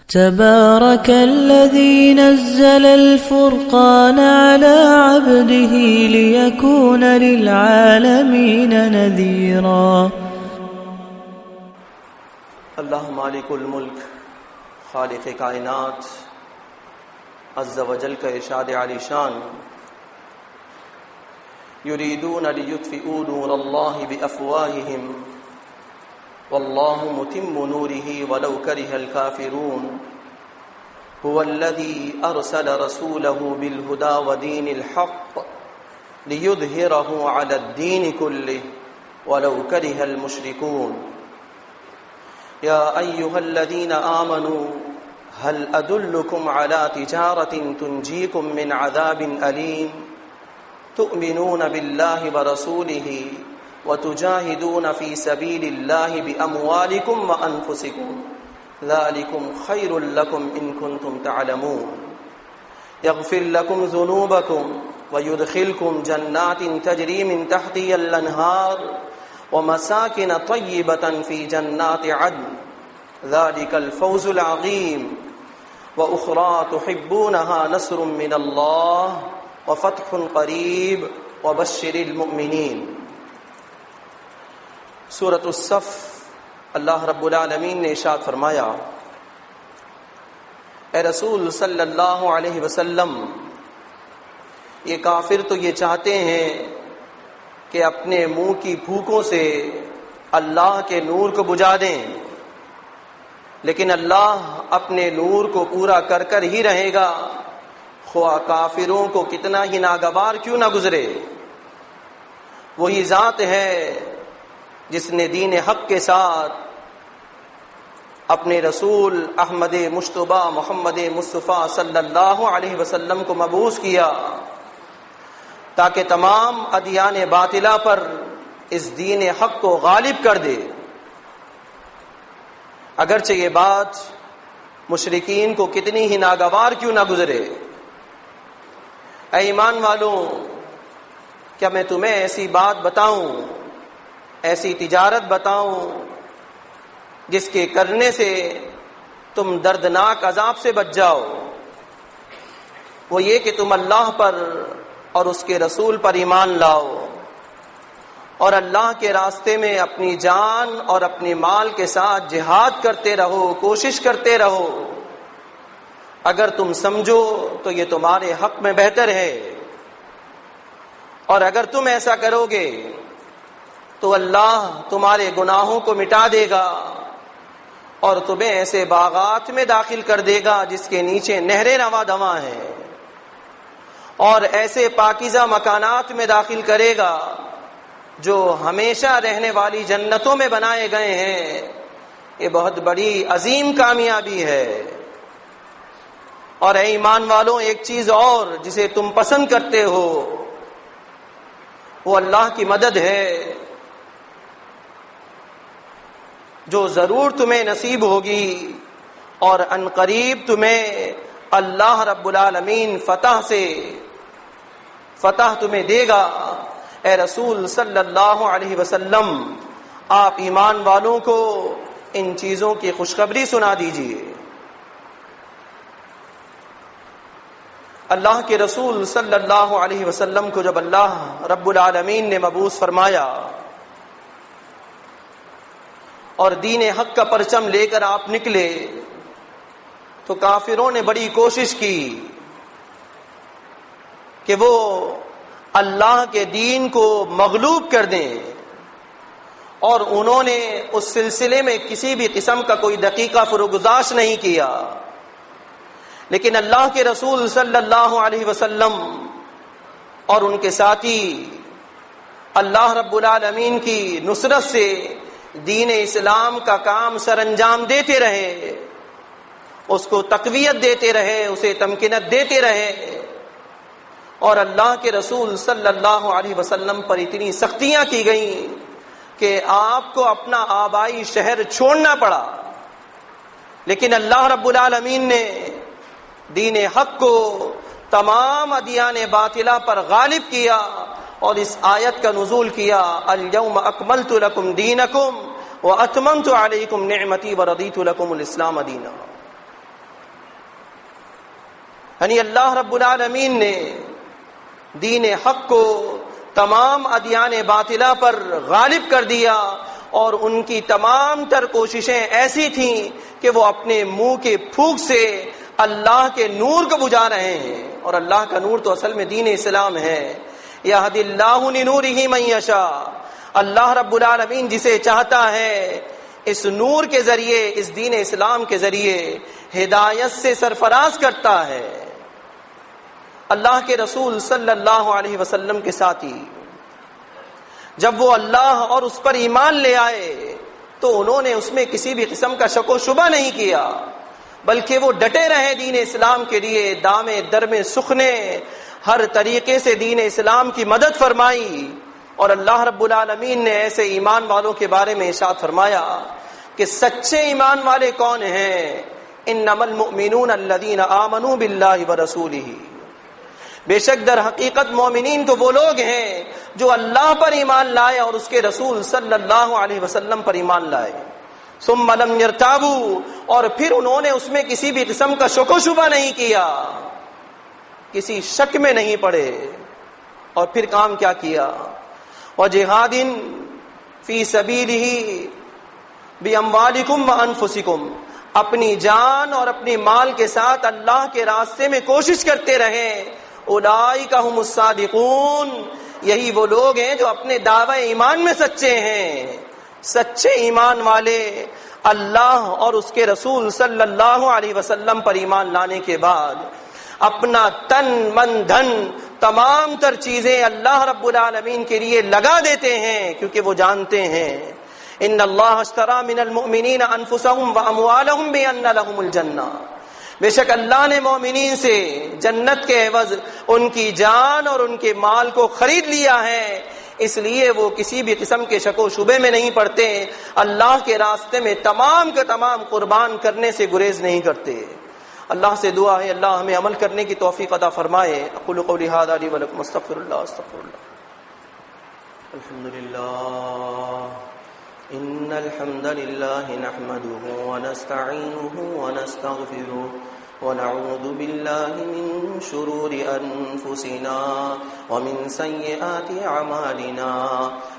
تبارك الذي نزل الفرقان على عبده ليكون للعالمين نذيرا۔ اللہ مالک الملک خالق کائنات عز وجل کا ارشاد عالی شان، یریدون لیطفئوا نور اللہ بافواہہم واللہ متم نورہ ولو کرہ الکافرون هو الذی ارسل رسولہ بالہدی ودین الحق لیظہرہ علی الدین کلہ ولو کرہ المشرکون۔ یا ایہا الذین آمنوا هل ادلکم علی تجارۃ تنجیکم من عذاب علیم تؤمنون باللہ ورسولہ وتجاهدون في سبيل الله بأموالكم وأنفسكم ذلكم خير لكم إن كنتم تعلمون يغفر لكم ذنوبكم ويدخلكم جنات تجري من تحتها الأنهار ومساكن طيبة في جنات عدن ذلك الفوز العظيم وأخرى تحبونها نصر من الله وفتح قريب وبشر المؤمنين۔ سورۃ الصف اللہ رب العالمین نے ارشاد فرمایا، اے رسول صلی اللہ علیہ وسلم، یہ کافر تو یہ چاہتے ہیں کہ اپنے منہ کی پھوکوں سے اللہ کے نور کو بجھا دیں، لیکن اللہ اپنے نور کو پورا کر کر ہی رہے گا، خواہ کافروں کو کتنا ہی ناگوار کیوں نہ گزرے۔ وہی ذات ہے جس نے دین حق کے ساتھ اپنے رسول احمد مجتبی محمد مصطفیٰ صلی اللہ علیہ وسلم کو مبعوث کیا تاکہ تمام ادیان باطلہ پر اس دین حق کو غالب کر دے۔ اگرچہ یہ بات مشرکین کو کتنی ہی ناگوار کیوں نہ گزرے۔ اے ایمان والوں، کیا میں تمہیں ایسی بات بتاؤں، ایسی تجارت بتاؤں جس کے کرنے سے تم دردناک عذاب سے بچ جاؤ؟ وہ یہ کہ تم اللہ پر اور اس کے رسول پر ایمان لاؤ اور اللہ کے راستے میں اپنی جان اور اپنے مال کے ساتھ جہاد کرتے رہو، کوشش کرتے رہو۔ اگر تم سمجھو تو یہ تمہارے حق میں بہتر ہے، اور اگر تم ایسا کرو گے تو اللہ تمہارے گناہوں کو مٹا دے گا اور تمہیں ایسے باغات میں داخل کر دے گا جس کے نیچے نہریں رواں دواں ہیں، اور ایسے پاکیزہ مکانات میں داخل کرے گا جو ہمیشہ رہنے والی جنتوں میں بنائے گئے ہیں۔ یہ بہت بڑی عظیم کامیابی ہے۔ اور اے ایمان والوں، ایک چیز اور جسے تم پسند کرتے ہو، وہ اللہ کی مدد ہے جو ضرور تمہیں نصیب ہوگی، اور ان قریب تمہیں اللہ رب العالمین فتح تمہیں دے گا۔ اے رسول صلی اللہ علیہ وسلم، آپ ایمان والوں کو ان چیزوں کی خوشخبری سنا دیجیے۔ اللہ کے رسول صلی اللہ علیہ وسلم کو جب اللہ رب العالمین نے مبعوث فرمایا اور دین حق کا پرچم لے کر آپ نکلے، تو کافروں نے بڑی کوشش کی کہ وہ اللہ کے دین کو مغلوب کر دیں، اور انہوں نے اس سلسلے میں کسی بھی قسم کا کوئی دقیقہ فروگزاش نہیں کیا۔ لیکن اللہ کے رسول صلی اللہ علیہ وسلم اور ان کے ساتھی اللہ رب العالمین کی نصرت سے دین اسلام کا کام سر انجام دیتے رہے، اس کو تقویت دیتے رہے، اسے تمکینت دیتے رہے، اور اللہ کے رسول صلی اللہ علیہ وسلم پر اتنی سختیاں کی گئیں کہ آپ کو اپنا آبائی شہر چھوڑنا پڑا۔ لیکن اللہ رب العالمین نے دین حق کو تمام ادیان باطلہ پر غالب کیا اور اس آیت کا نزول کیا، الیوم اکملت لکم دینکم واتممت علیکم نعمتی ورضیت لکم الاسلام دینا۔ یعنی اللہ رب العالمین نے دین حق کو تمام ادیان باطلہ پر غالب کر دیا، اور ان کی تمام تر کوششیں ایسی تھیں کہ وہ اپنے منہ کے پھونک سے اللہ کے نور کو بجھا رہے ہیں، اور اللہ کا نور تو اصل میں دین اسلام ہے۔ یہدی اللہ لنورہ من یشاء، اللہ رب العالمین جسے چاہتا ہے اس نور کے ذریعے، اس دین اسلام کے ذریعے ہدایت سے سرفراز کرتا ہے۔ اللہ کے رسول صلی اللہ علیہ وسلم کے ساتھی جب وہ اللہ اور اس پر ایمان لے آئے تو انہوں نے اس میں کسی بھی قسم کا شک و شبہ نہیں کیا، بلکہ وہ ڈٹے رہے دین اسلام کے لیے، دامے درمے سخنے ہر طریقے سے دین اسلام کی مدد فرمائی۔ اور اللہ رب العالمین نے ایسے ایمان والوں کے بارے میں ارشاد فرمایا کہ سچے ایمان والے کون ہیں؟ انما المؤمنون الذین آمنوا باللہ ورسولہ، بے شک در حقیقت مومنین تو وہ لوگ ہیں جو اللہ پر ایمان لائے اور اس کے رسول صلی اللہ علیہ وسلم پر ایمان لائے، ثم لم یرتابوا، اور پھر انہوں نے اس میں کسی بھی قسم کا شک و شبہ نہیں کیا، کسی شک میں نہیں پڑے، اور پھر کام کیا کیا؟ وجہاد فی سبیلہ باموالکم وانفسکم، اپنی جان اور اپنی مال کے ساتھ اللہ کے راستے میں کوشش کرتے رہے۔ اولئک ھم الصادقون، یہی وہ لوگ ہیں جو اپنے دعوی ایمان میں سچے ہیں۔ سچے ایمان والے اللہ اور اس کے رسول صلی اللہ علیہ وسلم پر ایمان لانے کے بعد اپنا تن من دھن تمام تر چیزیں اللہ رب العالمین کے لیے لگا دیتے ہیں، کیونکہ وہ جانتے ہیں ان اللہ اشتری من المؤمنین انفسهم واموالهم بان لهم الجنہ، بے شک اللہ نے مومنین سے جنت کے عوض ان کی جان اور ان کے مال کو خرید لیا ہے، اس لیے وہ کسی بھی قسم کے شک و شبے میں نہیں پڑتے، اللہ کے راستے میں تمام کا تمام قربان کرنے سے گریز نہیں کرتے۔ اللہ سے دعا ہے اللہ ہمیں عمل کرنے کی توفیق عطا فرمائے۔ اقول قولی ھذا لی ولکم استغفر اللہ استغفر اللہ۔ الحمدللہ ان الحمد للہ نحمده ونستعینه ونستغفره ونعوذ باللہ من شرور انفسنا ومن سیئات اعمالنا،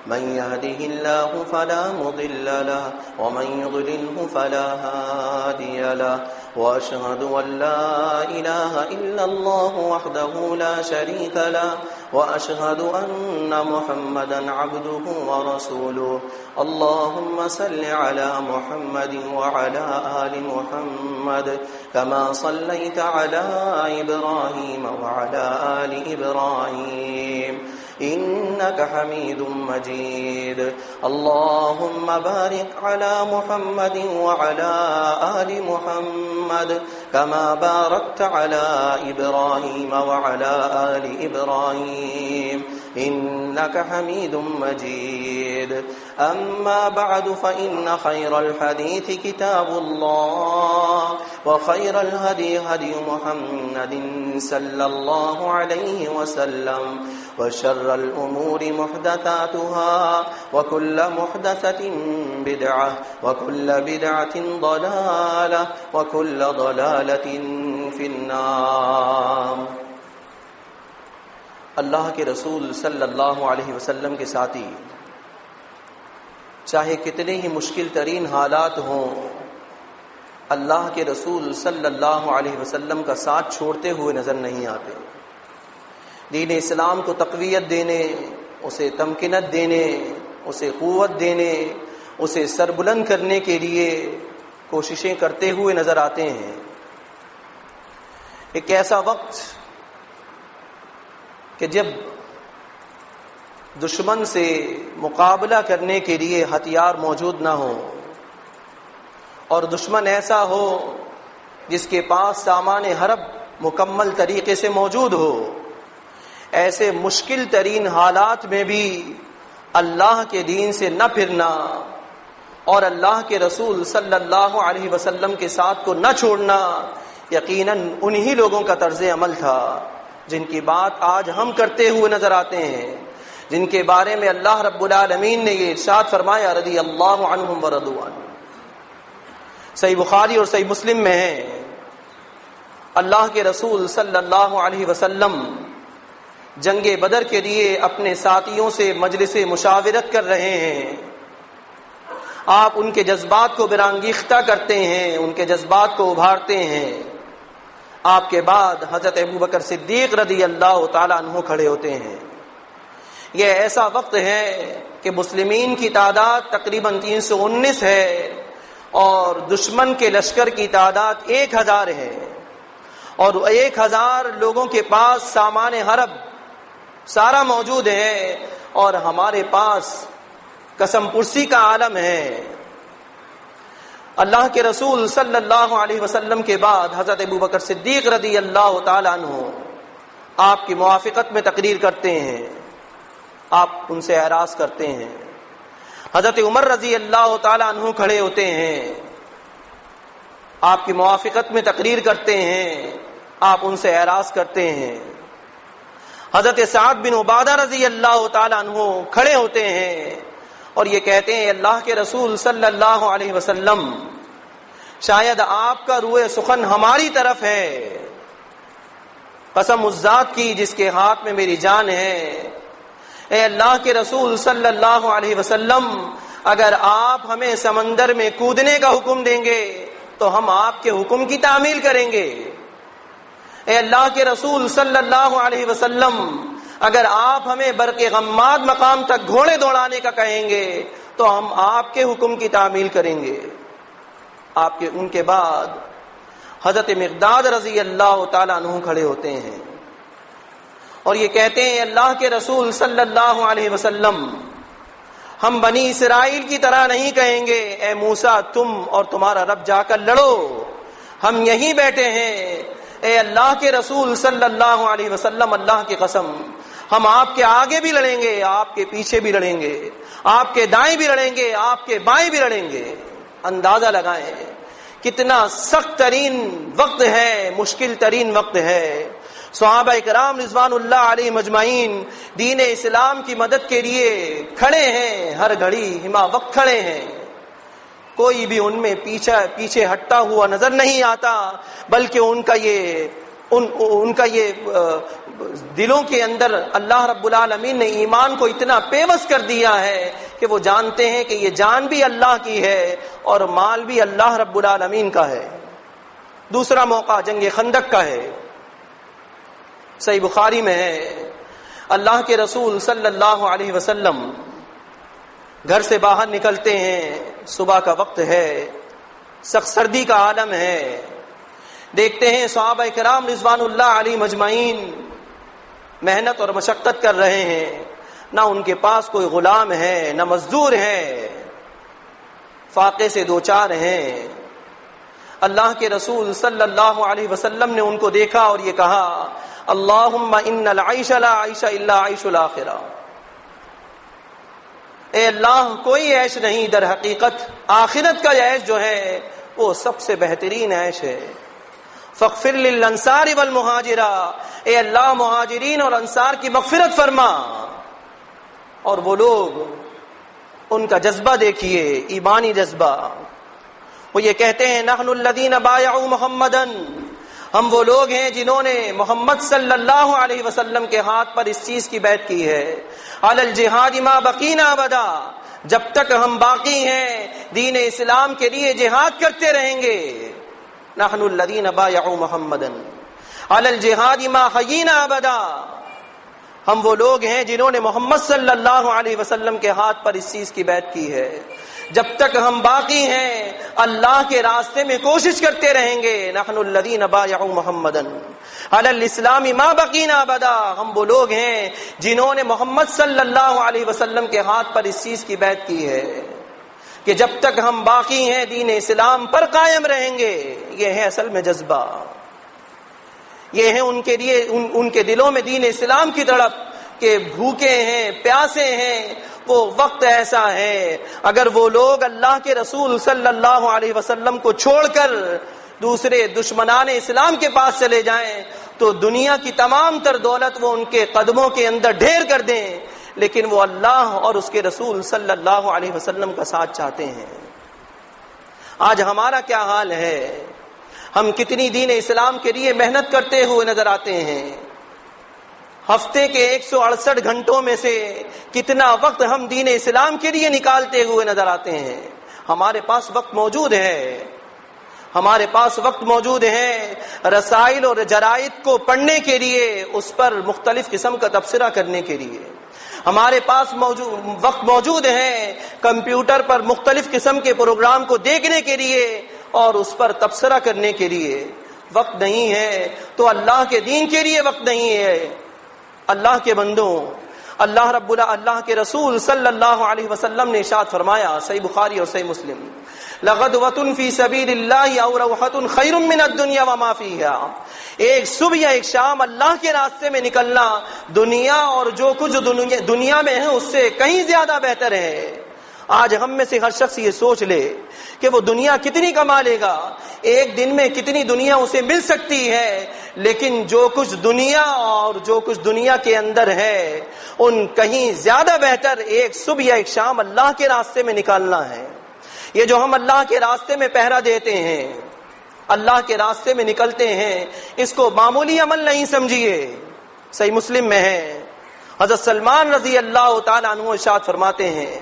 من يهده الله فلا مضل له ومن يضلله فلا هادي له، واشهد ان لا اله الا الله وحده لا شريك له، واشهد ان محمدا عبده ورسوله۔ اللهم صل على محمد وعلى آل محمد كما صليت على إبراهيم وعلى آل إبراهيم إنك حميد مجيد۔ اللهم بارك على محمد وعلى آل محمد كما باركت على إبراهيم وعلى آل إبراهيم إنك حميد مجيد۔ أما بعد فإن خير الحديث كتاب الله، وخير الهدي هدي محمد صلى الله عليه وسلم، وشر الأمور محدثاتها، وكل محدثة بدعة، وكل بدعة ضلالة، وكل ضلالة في النار۔ اللہ کے رسول صلی اللہ علیہ وسلم کے ساتھی چاہے کتنے ہی مشکل ترین حالات ہوں، اللہ کے رسول صلی اللہ علیہ وسلم کا ساتھ چھوڑتے ہوئے نظر نہیں آتے۔ دین اسلام کو تقویت دینے، اسے تمکنت دینے، اسے قوت دینے، اسے سربلند کرنے کے لیے کوششیں کرتے ہوئے نظر آتے ہیں۔ ایک ایسا وقت کہ جب دشمن سے مقابلہ کرنے کے لیے ہتھیار موجود نہ ہو، اور دشمن ایسا ہو جس کے پاس سامان حرب مکمل طریقے سے موجود ہو، ایسے مشکل ترین حالات میں بھی اللہ کے دین سے نہ پھرنا اور اللہ کے رسول صلی اللہ علیہ وسلم کے ساتھ کو نہ چھوڑنا یقیناً انہی لوگوں کا طرز عمل تھا جن کی بات آج ہم کرتے ہوئے نظر آتے ہیں، جن کے بارے میں اللہ رب العالمین نے یہ ارشاد فرمایا رضی اللہ عنہم ورضوا عنہ۔ صحیح بخاری اور صحیح مسلم میں ہے، اللہ کے رسول صلی اللہ علیہ وسلم جنگ بدر کے لیے اپنے ساتھیوں سے مجلس مشاورت کر رہے ہیں. آپ ان کے جذبات کو برانگیختہ کرتے ہیں، ان کے جذبات کو ابھارتے ہیں. آپ کے بعد حضرت ابوبکر صدیق رضی اللہ تعالیٰ عنہ کھڑے ہوتے ہیں. یہ ایسا وقت ہے کہ مسلمین کی تعداد تقریباً 319 ہے اور دشمن کے لشکر کی تعداد 1000 ہے، اور 1000 لوگوں کے پاس سامان حرب سارا موجود ہے، اور ہمارے پاس قسم پرسی کا عالم ہے. اللہ کے رسول صلی اللہ علیہ وسلم کے بعد حضرت ابوبکر صدیق رضی اللہ تعالیٰ عنہ آپ کی موافقت میں تقریر کرتے ہیں، آپ ان سے اعراض کرتے ہیں. حضرت عمر رضی اللہ تعالیٰ عنہ کھڑے ہوتے ہیں، آپ کی موافقت میں تقریر کرتے ہیں، آپ ان سے اعراض کرتے ہیں. حضرت صاحب بن عبادہ رضی اللہ تعالیٰ عنہ کھڑے ہوتے ہیں اور یہ کہتے ہیں اللہ کے رسول صلی اللہ علیہ وسلم شاید آپ کا روح سخن ہماری طرف ہے، قسم اس ذات کی جس کے ہاتھ میں میری جان ہے. اے اللہ کے رسول صلی اللہ علیہ وسلم اگر آپ ہمیں سمندر میں کودنے کا حکم دیں گے تو ہم آپ کے حکم کی تعمیل کریں گے. اے اللہ کے رسول صلی اللہ علیہ وسلم اگر آپ ہمیں برق غماد مقام تک گھوڑے دوڑانے کا کہیں گے تو ہم آپ کے حکم کی تعمیل کریں گے. آپ کے ان کے بعد حضرت مقداد رضی اللہ تعالیٰ عنہ کھڑے ہوتے ہیں اور یہ کہتے ہیں اللہ کے رسول صلی اللہ علیہ وسلم ہم بنی اسرائیل کی طرح نہیں کہیں گے اے موسیٰ تم اور تمہارا رب جا کر لڑو، ہم یہیں بیٹھے ہیں. اے اللہ کے رسول صلی اللہ علیہ وسلم اللہ کی قسم ہم آپ کے آگے بھی لڑیں گے، آپ کے پیچھے بھی لڑیں گے، آپ کے دائیں بھی لڑیں گے، آپ کے بائیں بھی لڑیں گے. اندازہ لگائیں کتنا سخت ترین وقت ہے، مشکل ترین وقت ہے. صحابہ کرام رضوان اللہ علیہ مجمعین دین اسلام کی مدد کے لیے کھڑے ہیں، ہر گھڑی ہما وقت کھڑے ہیں. کوئی بھی ان میں پیچھے ہٹتا ہوا نظر نہیں آتا، بلکہ ان کا یہ دلوں کے اندر اللہ رب العالمین نے ایمان کو اتنا پیوست کر دیا ہے کہ وہ جانتے ہیں کہ یہ جان بھی اللہ کی ہے اور مال بھی اللہ رب العالمین کا ہے. دوسرا موقع جنگ خندق کا ہے، صحیح بخاری میں ہے. اللہ کے رسول صلی اللہ علیہ وسلم گھر سے باہر نکلتے ہیں، صبح کا وقت ہے، سخت سردی کا عالم ہے. دیکھتے ہیں صحابہ کرام رضوان اللہ علیہ مجمعین محنت اور مشقت کر رہے ہیں، نہ ان کے پاس کوئی غلام ہے نہ مزدور ہے، فاقے سے دوچار ہیں. اللہ کے رسول صلی اللہ علیہ وسلم نے ان کو دیکھا اور یہ کہا اللہم ان العیش لا عیش الا عیش الاخرہ. اے اللہ کوئی عیش نہیں، در حقیقت آخرت کا عیش جو ہے وہ سب سے بہترین عیش ہے. فاغفر للانصار والمہاجرہ، اے اللہ مہاجرین اور انصار کی مغفرت فرما. اور وہ لوگ ان کا جذبہ دیکھیے، ایمانی جذبہ. وہ یہ کہتے ہیں نحن الذین بایعوا محمدا، ہم وہ لوگ ہیں جنہوں نے محمد صلی اللہ علیہ وسلم کے ہاتھ پر اس چیز کی بیعت کی ہے. علی الجہاد ما بقینا ابدا، جب تک ہم باقی ہیں دین اسلام کے لیے جہاد کرتے رہیں گے. نحن الذین بایعوا محمدا علی الجہاد ما حیینا ابدا، ہم وہ لوگ ہیں جنہوں نے محمد صلی اللہ علیہ وسلم کے ہاتھ پر اس چیز کی بیعت کی ہے. جب تک ہم باقی ہیں اللہ کے راستے میں کوشش کرتے رہیں گے. نحن الذین بایعوا محمدا علی الاسلام ما بقینا ابدا، ہم وہ لوگ ہیں جنہوں نے محمد صلی اللہ علیہ وسلم کے ہاتھ پر اس چیز کی بیعت کی ہے کہ جب تک ہم باقی ہیں دین اسلام پر قائم رہیں گے. یہ ہے اصل میں جذبہ، یہ ہے ان کے لیے ان کے دلوں میں دین اسلام کی تڑپ کہ بھوکے ہیں پیاسے ہیں. وہ وقت ایسا ہے اگر وہ لوگ اللہ کے رسول صلی اللہ علیہ وسلم کو چھوڑ کر دوسرے دشمنان اسلام کے پاس چلے جائیں تو دنیا کی تمام تر دولت وہ ان کے قدموں کے اندر ڈھیر کر دیں، لیکن وہ اللہ اور اس کے رسول صلی اللہ علیہ وسلم کا ساتھ چاہتے ہیں. آج ہمارا کیا حال ہے؟ ہم کتنی دین اسلام کے لیے محنت کرتے ہوئے نظر آتے ہیں. ہفتے کے 168 گھنٹوں میں سے کتنا وقت ہم دین اسلام کے لیے نکالتے ہوئے نظر آتے ہیں. ہمارے پاس وقت موجود ہے، ہمارے پاس وقت موجود ہے رسائل اور جرائد کو پڑھنے کے لیے، اس پر مختلف قسم کا تبصرہ کرنے کے لیے. ہمارے پاس وقت موجود ہے کمپیوٹر پر مختلف قسم کے پروگرام کو دیکھنے کے لیے اور اس پر تبصرہ کرنے کے لیے. وقت نہیں ہے تو اللہ کے دین کے لیے وقت نہیں ہے. اللہ کے بندوں، اللہ کے رسول صلی اللہ علیہ وسلم نے ارشاد فرمایا، صحیح بخاری اور صحیح مسلم، لغدوۃ فی سبیل اللہ او روحۃ خیر من الدنیا وما فیہا. ایک صبح یا ایک شام اللہ کے راستے میں نکلنا دنیا اور جو کچھ دنیا میں ہے اس سے کہیں زیادہ بہتر ہے. آج ہم میں سے ہر شخص یہ سوچ لے کہ وہ دنیا کتنی کما لے گا، ایک دن میں کتنی دنیا اسے مل سکتی ہے، لیکن جو کچھ دنیا اور جو کچھ دنیا کے اندر ہے ان کہیں زیادہ بہتر ایک صبح یا ایک شام اللہ کے راستے میں نکالنا ہے. یہ جو ہم اللہ کے راستے میں پہرا دیتے ہیں، اللہ کے راستے میں نکلتے ہیں، اس کو معمولی عمل نہیں سمجھیے. صحیح مسلم میں ہے، حضرت سلمان رضی اللہ تعالیٰ عنہ ارشاد فرماتے ہیں،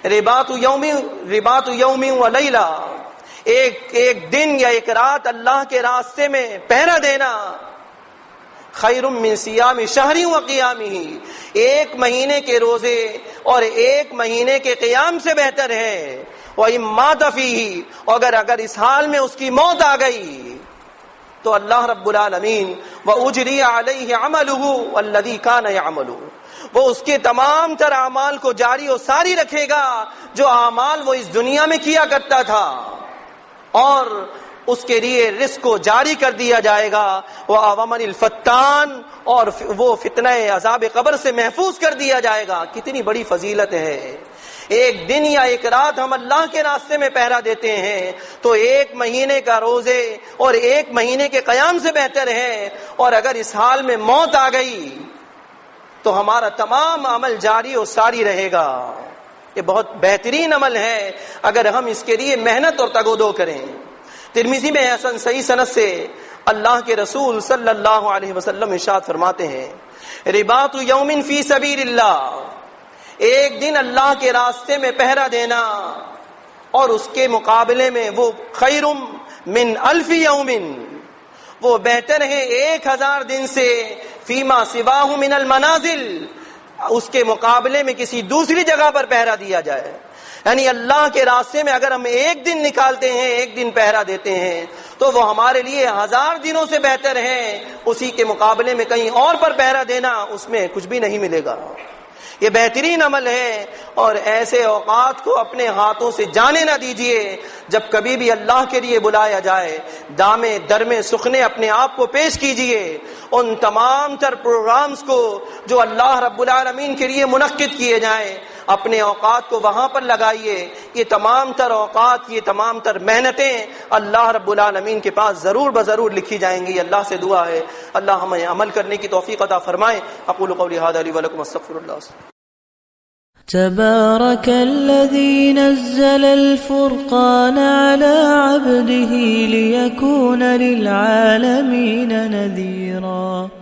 رباط یوم و لیلہ، ایک دن یا ایک رات اللہ کے راستے میں پہرا دینا، خیر من صیام شہر و قیامہ، ایک مہینے کے روزے اور ایک مہینے کے قیام سے بہتر ہے. وَإِن مَاتَ فِيهِ، اگر اس حال میں اس کی موت آ گئی تو اللہ رب العالمین وَأُجْرِيَ عَلَيْهِ عَمَلُهُ وَالَّذِي كَانَ يَعْمَلُ، وہ اس کے تمام تر اعمال کو جاری و ساری رکھے گا جو اعمال وہ اس دنیا میں کیا کرتا تھا، اور اس کے لیے رزق کو جاری کر دیا جائے گا. وَأَوَمَنِ الْفَتَّانِ، اور وہ فتنہ عذاب قبر سے محفوظ کر دیا جائے گا. کتنی بڑی فضیلت ہے. ایک دن یا ایک رات ہم اللہ کے راستے میں پہرا دیتے ہیں تو ایک مہینے کا روزے اور ایک مہینے کے قیام سے بہتر ہے. اور اگر اس حال میں موت آ گئی تو ہمارا تمام عمل جاری و ساری رہے گا. یہ بہت بہترین عمل ہے اگر ہم اس کے لیے محنت اور تگودو کریں. ترمذی میں حسن صحیح سند سے اللہ کے رسول صلی اللہ علیہ وسلم ارشاد فرماتے ہیں، رباط یوم فی سبیل اللہ، ایک دن اللہ کے راستے میں پہرا دینا اور اس کے مقابلے میں وہ خیر من الف یوم، وہ بہتر ہے 1000 دن سے، فیما سواہ من المنازل، اس کے مقابلے میں کسی دوسری جگہ پر پہرا دیا جائے. یعنی اللہ کے راستے میں اگر ہم ایک دن نکالتے ہیں، ایک دن پہرا دیتے ہیں تو وہ ہمارے لیے 1000 دنوں سے بہتر ہے. اسی کے مقابلے میں کہیں اور پر پہرا دینا، اس میں کچھ بھی نہیں ملے گا. یہ بہترین عمل ہے اور ایسے اوقات کو اپنے ہاتھوں سے جانے نہ دیجیے. جب کبھی بھی اللہ کے لیے بلایا جائے دامے درمے سخنے اپنے آپ کو پیش کیجیے. ان تمام تر پروگرامز کو جو اللہ رب العالمین کے لیے منعقد کیے جائیں اپنے اوقات کو وہاں پر لگائیے. یہ تمام تر اوقات، یہ تمام تر محنتیں اللہ رب العالمین کے پاس ضرور بضرور لکھی جائیں گی. اللہ سے دعا ہے اللہ ہمیں عمل کرنے کی توفیق عطا فرمائے. اقول قولی ھذا لی ولکم استغفر اللہ. تبارك الذي نزل الفرقان على عبده ليكون للعالمين نذيرا.